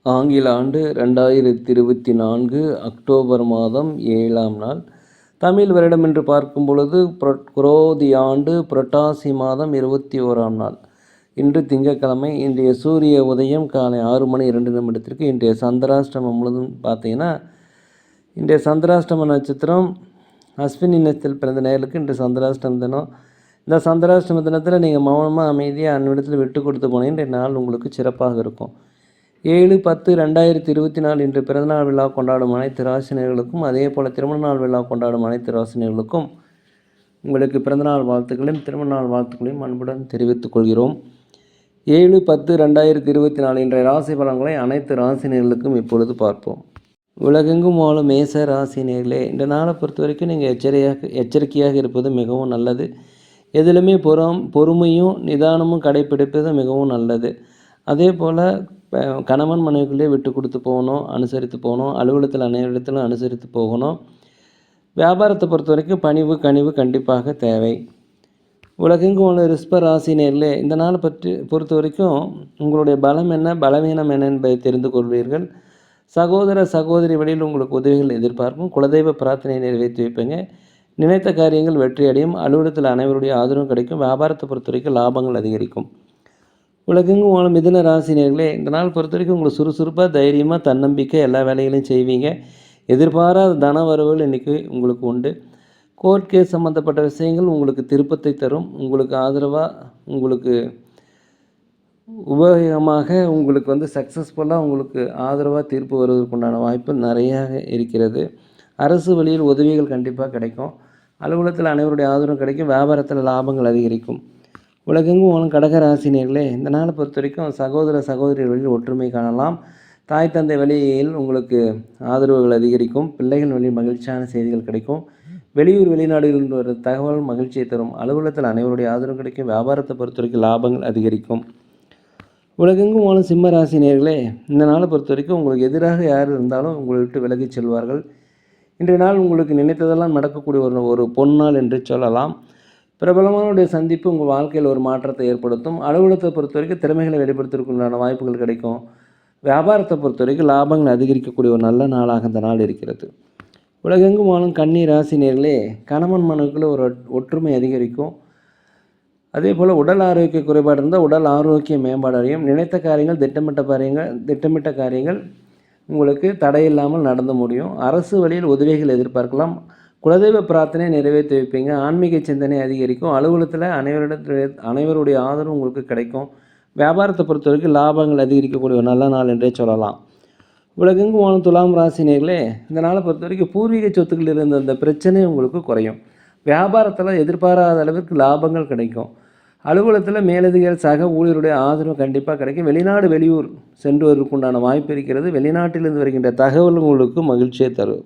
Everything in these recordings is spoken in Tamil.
ஆங்கில ஆண்டு 2024 அக்டோபர் மாதம் 7ஆம் நாள். தமிழ் வருடம் என்று பார்க்கும் பொழுது குரோதி ஆண்டு புரட்டாசி மாதம் 21ஆம் நாள். இன்று திங்கட்கிழமை. இன்றைய சூரிய உதயம் காலை 6:02 இன்றைய சந்திராஷ்டமம் முழுதும் பார்த்தீங்கன்னா, இன்றைய சந்திராஷ்டம நட்சத்திரம் அஸ்வினி நட்சத்திரத்தில் பிறந்த நேயர்களுக்கு இன்று சந்திராஷ்டம தினம். இந்த சந்திராஷ்டம தினத்தில் நீங்கள் மௌனமாக அமைதியாக அன்னிடத்தில் விட்டு கொடுத்து போனீங்க இன்றைய நாள் உங்களுக்கு சிறப்பாக இருக்கும். 7/10/2024 இன்று பிறந்தநாள் விழா கொண்டாடும் அனைத்து ராசினியர்களுக்கும், அதே போல் திருமண நாள் விழா கொண்டாடும் அனைத்து ராசினியர்களுக்கும் உங்களுக்கு பிறந்தநாள் வாழ்த்துக்களையும் திருமண நாள் வாழ்த்துக்களையும் அன்புடன் தெரிவித்துக் கொள்கிறோம். 7/10/2024 இன்றைய ராசி பலன்களை அனைத்து ராசினியர்களுக்கும் இப்பொழுது பார்ப்போம். உலகெங்கும் வாழும் மேச ராசினியர்களே, இந்த நாளை பொறுத்த வரைக்கும் நீங்கள் எச்சரிக்கையாக இருப்பது மிகவும் நல்லது. எதிலுமே பொறுமையும் நிதானமும் கடைப்பிடிப்பது மிகவும் நல்லது. அதே போல் கணவன் மனைவிக்குள்ளே விட்டு கொடுத்து போகணும், அனுசரித்து போகணும். அலுவலகத்தில் அனைவரிடத்திலும் அனுசரித்து போகணும். வியாபாரத்தை பொறுத்த வரைக்கும் பணிவு கனிவு கண்டிப்பாக தேவை. உலகெங்கும் உள்ள ரிஷப ராசினியர்களே, இந்த நாளை பொறுத்த வரைக்கும் உங்களுடைய பலம் என்ன பலவீனம் என்ன என்பதை தெரிந்து கொள்வீர்கள். சகோதர சகோதரி வழியில் உங்களுக்கு உதவிகள் எதிர்பார்க்கும். குலதெய்வ பிரார்த்தனை நிறைவேற்றி வைப்பீங்க. நினைத்த காரியங்கள் வெற்றியடையும். அலுவலகத்தில் அனைவருடைய ஆதரவும் கிடைக்கும். வியாபாரத்தை பொறுத்த வரைக்கும் லாபங்கள் அதிகரிக்கும். உலகெங்கும் வாழும் மிதுன ராசினியர்களே, இந்த நாள் பொறுத்த வரைக்கும் உங்களுக்கு சுறுசுறுப்பாக தைரியமாக தன்னம்பிக்கை எல்லா வேலைகளையும் செய்வீங்க. எதிர்பாராத தன வரவுகள் இன்றைக்கி உங்களுக்கு உண்டு. கோர்ட் கேஸ் சம்மந்தப்பட்ட விஷயங்கள் உங்களுக்கு திருப்பத்தை தரும். உங்களுக்கு ஆதரவாக உங்களுக்கு உபயோகமாக உங்களுக்கு சக்ஸஸ்ஃபுல்லாக உங்களுக்கு ஆதரவாக தீர்ப்பு வருவதற்குண்டான வாய்ப்பு நிறையாக இருக்கிறது. அரசு வழியில் உதவிகள் கண்டிப்பாக கிடைக்கும். அலுவலகத்தில் அனைவருடைய ஆதரவும் கிடைக்கும். வியாபாரத்தில் லாபங்கள் அதிகரிக்கும். உலகெங்கும் வாழும் கடகராசினியர்களே, இந்த நாளை பொறுத்த வரைக்கும் சகோதர சகோதரி வழியில் ஒற்றுமை காணலாம். தாய் தந்தை வழியில் உங்களுக்கு ஆதரவுகள் அதிகரிக்கும். பிள்ளைகள் வழியில் மகிழ்ச்சியான செய்திகள் கிடைக்கும். வெளியூர் வெளிநாடுகளில் ஒரு தகவல் மகிழ்ச்சியை தரும். அலுவலகத்தில் அனைவருடைய ஆதரவு கிடைக்கும். வியாபாரத்தை பொறுத்த வரைக்கும் லாபங்கள் அதிகரிக்கும். உலகெங்கும் வாழும் சிம்ம ராசினியர்களே, இந்த நாளை பொறுத்த வரைக்கும் உங்களுக்கு எதிராக யார் இருந்தாலும் உங்களை விட்டு விலகிச் செல்வார்கள். இன்றைய நாள் உங்களுக்கு நினைத்ததெல்லாம் நடக்கக்கூடிய ஒரு பொன்னாள் என்று சொல்லலாம். பிரபலமானுடைய சந்திப்பு உங்கள் வாழ்க்கையில் ஒரு மாற்றத்தை ஏற்படுத்தும். அலுவலகத்தை பொறுத்த வரைக்கும் திறமைகளை வெளிப்படுத்துவதற்குண்டான வாய்ப்புகள் கிடைக்கும். வியாபாரத்தை பொறுத்த வரைக்கும் லாபங்கள் அதிகரிக்கக்கூடிய ஒரு நல்ல நாளாக இந்த நாள் இருக்கிறது. உலகெங்கும் வாழும் கன்னி ராசினியர்களே, கணவன் மனைவிக்குள்ள ஒரு ஒற்றுமை அதிகரிக்கும். அதே போல் உடல் ஆரோக்கிய குறைபாடு இருந்தால் உடல் ஆரோக்கிய மேம்பாடு அடையும். நினைத்த காரியங்கள் திட்டமிட்ட காரியங்கள் உங்களுக்கு தடையில்லாமல் நடந்து முடியும். அரசு வழியில் உதவிகள் எதிர்பார்க்கலாம். குலதெய்வ பிரார்த்தனை நிறைவேற்றி வைப்பீங்க. ஆன்மீக சிந்தனை அதிகரிக்கும். அலுவலகத்தில் அனைவருடைய ஆதரவு உங்களுக்கு கிடைக்கும். வியாபாரத்தை பொறுத்த வரைக்கும் லாபங்கள் அதிகரிக்கக்கூடிய ஒரு நல்ல நாள் என்றே சொல்லலாம். உலகெங்கும் வாழும் துலாம் ராசினியர்களே, இந்த நாளை பொறுத்த வரைக்கும் பூர்வீக சொத்துக்கள் இருந்த அந்த பிரச்சனை உங்களுக்கு குறையும். வியாபாரத்தில் எதிர்பாராத அளவிற்கு லாபங்கள் கிடைக்கும். அலுவலகத்தில் மேலதிகாரி சக ஊழியருடைய ஆதரவு கண்டிப்பாக கிடைக்கும். வெளிநாடு வெளியூர் சென்று வருவதற்குண்டான வாய்ப்பு இருக்கிறது. வெளிநாட்டிலிருந்து வருகின்ற தகவல் உங்களுக்கு மகிழ்ச்சியை தரும்.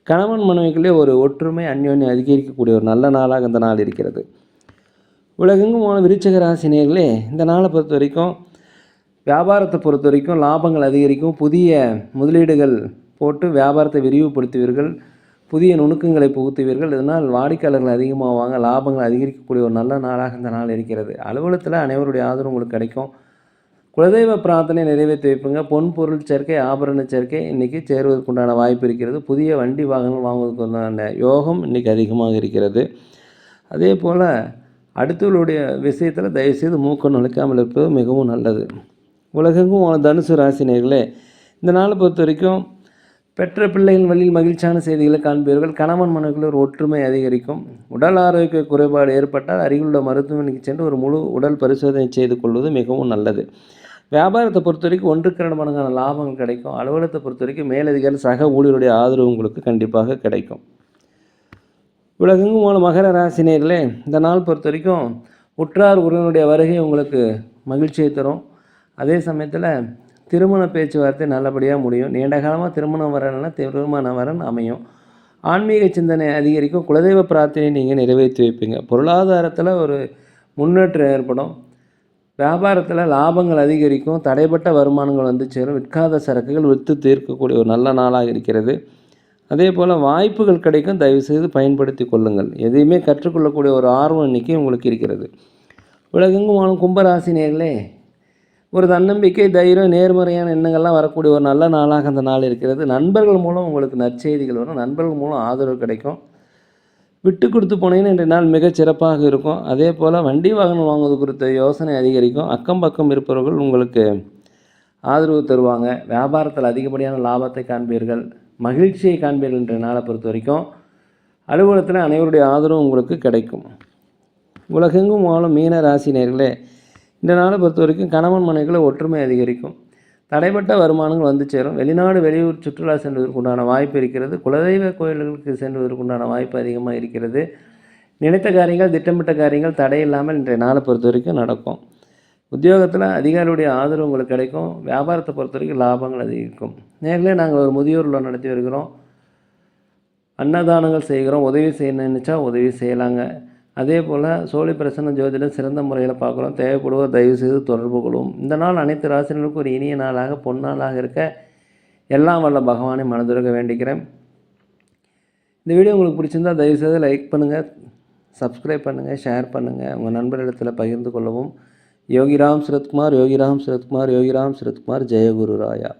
கணவன் மனைவிக்குள்ளே ஒரு ஒற்றுமை அந்யோன்யம் அதிகரிக்கக்கூடிய ஒரு நல்ல நாளாக இந்த நாள் இருக்கிறது. உலகெங்கும் விருச்சிக ராசினியர்களே, இந்த நாளை பொறுத்த வரைக்கும் வியாபாரத்தை பொறுத்த வரைக்கும் லாபங்கள் அதிகரிக்கும். புதிய முதலீடுகள் போட்டு வியாபாரத்தை விரிவுபடுத்துவீர்கள். புதிய நுணுக்கங்களை புகுத்துவீர்கள். இதனால் வாடிக்கையாளர்கள் அதிகமாகுவாங்க. லாபங்கள் அதிகரிக்கக்கூடிய ஒரு நல்ல நாளாக இந்த நாள் இருக்கிறது. அலுவலகத்தில் அனைவருடைய ஆதரவு உங்களுக்கு கிடைக்கும். குலதெய்வ பிரார்த்தனை நிறைவேற்றி வைப்புங்க. பொன் பொருள் சேர்க்கை ஆபரண சேர்க்கை இன்றைக்கி சேருவதற்குண்டான வாய்ப்பு இருக்கிறது. புதிய வண்டி வாகனங்கள் வாங்குவதற்குண்டான யோகம் இன்றைக்கி அதிகமாக இருக்கிறது. அதே போல் அடுத்தவர்களுடைய விஷயத்தில் தயவுசெய்து மூக்க நுழைக்காமல் இருப்பது மிகவும் நல்லது. உலகெங்கும் தனுசு ராசினியர்களே, இந்த நாளை பொறுத்த வரைக்கும் பெற்ற பிள்ளைகள் வழியில் மகிழ்ச்சியான செய்திகளை காண்பீர்கள். கணவன் மனைவிக்குள்ள ஒரு ஒற்றுமை அதிகரிக்கும். உடல் ஆரோக்கிய குறைபாடு ஏற்பட்டால் அருகிலுள்ள மருத்துவமனைக்கு சென்று ஒரு முழு உடல் பரிசோதனை செய்து கொள்வது மிகவும் நல்லது. வியாபாரத்தை பொறுத்த வரைக்கும் 1-2 மடங்கான லாபங்கள் கிடைக்கும். அலுவலகத்தை பொறுத்த வரைக்கும் மேலதிகாரி சக ஊழியருடைய ஆதரவு உங்களுக்கு கண்டிப்பாக கிடைக்கும். உலகெங்கும் வாழும் மகர ராசினியர்களே, இந்த நாள் பொறுத்த வரைக்கும் உற்றார் உறவினருடைய வருகை உங்களுக்கு மகிழ்ச்சியை தரும். அதே சமயத்தில் திருமண பேச்சுவார்த்தை நல்லபடியாக முடியும். நீண்ட காலமாக திருமணம் வரலைன்னா திருமண வரன் அமையும். ஆன்மீக சிந்தனை அதிகரிக்கும். குலதெய்வ பிரார்த்தனை நீங்கள் நிறைவேற்றி வைப்பீங்க. பொருளாதாரத்தில் ஒரு முன்னேற்றம் ஏற்படும். வியாபாரத்தில் லாபங்கள் அதிகரிக்கும். தடைப்பட்ட வருமானங்கள் சேரும். விற்காத சரக்குகள் விற்று தீர்க்கக்கூடிய ஒரு நல்ல நாளாக இருக்கிறது. அதே போல் வாய்ப்புகள் கிடைக்கும். தயவுசெய்து பயன்படுத்தி கொள்ளுங்கள். எதையுமே கற்றுக்கொள்ளக்கூடிய ஒரு ஆர்வம் இன்றைக்கி உங்களுக்கு இருக்கிறது. உலகெங்கும் வாழும் கும்பராசினியர்களே, ஒரு தன்னம்பிக்கை, தைரியம், நேர்மறையான எண்ணங்கள்லாம் வரக்கூடிய ஒரு நல்ல நாளாக அந்த நாள் இருக்கிறது. நண்பர்கள் மூலம் உங்களுக்கு நற்செய்திகள் வரும். நண்பர்கள் மூலம் ஆதரவு கிடைக்கும். விட்டு கொடுத்து போனீங்கன்னா இன்றைய நாள் மிகச் சிறப்பாக இருக்கும். அதே போல் வண்டி வாகனம் வாங்குவது குறித்த யோசனை அதிகரிக்கும். அக்கம் பக்கம் இருப்பவர்கள் உங்களுக்கு ஆதரவு தருவாங்க. வியாபாரத்தில் அதிகப்படியான லாபத்தை காண்பீர்கள். மகிழ்ச்சியை காண்பீர்கள். இன்றைய நாளை பொறுத்த வரைக்கும் அலுவலகத்தில் அனைவருடைய ஆதரவும் உங்களுக்கு கிடைக்கும். உலகெங்கும் வாழும் மீன ராசி நேயர்களே, இந்த நாளை பொறுத்த வரைக்கும் கணவன் மனைவிக்குள்ள ஒற்றுமை அதிகரிக்கும். தடைப்பட்ட வருமானங்கள் வந்து சேரும். வெளிநாடு வெளியூர் சுற்றுலா செல்வதற்கு உண்டான வாய்ப்பு இருக்கிறது. குலதெய்வ கோயில்களுக்கு செல்வதற்கு உண்டான வாய்ப்பு அதிகமாக இருக்கிறது. நினைத்த காரியங்கள், திட்டமிட்ட காரியங்கள் தடையில்லாமல் இன்றைய நாளை பொறுத்த வரைக்கும் நடக்கும். உத்தியோகத்தில் அதிகாரியுடைய ஆதரவு உங்களுக்கு கிடைக்கும். வியாபாரத்தை பொறுத்த வரைக்கும் லாபங்கள் அதிகரிக்கும். நேர்களே, நாங்கள் ஒரு முதியோர் இல்லம் நடத்தி வருகிறோம். அன்னதானங்கள் செய்கிறோம். உதவி செய்ய நினச்சா உதவி செய்யலாங்க. அதே போல் சோழி பிரசன்ன ஜோதிடம் சிறந்த முறையில் பார்க்குறோம். தேவைப்படுவோர் தயவுசெய்து தொடர்பு கொள்வோம். இந்த நாள் அனைத்து ராசினருக்கும் ஒரு இனிய நாளாக பொன்னாளாக இருக்க எல்லாம் வல்ல பகவானை மனதுருக வேண்டிக்கிறேன். இந்த வீடியோ உங்களுக்கு பிடிச்சிருந்தால் தயவுசெய்து லைக் பண்ணுங்கள், சப்ஸ்கிரைப் பண்ணுங்கள், ஷேர் பண்ணுங்கள், உங்கள் நண்பர்களிடத்தில் பகிர்ந்து கொள்ளவும். யோகிராம் சரத்குமார், யோகிராம் சரத்குமார், யோகிராம் சரத்குமார். ஜெயகுரு ராயா.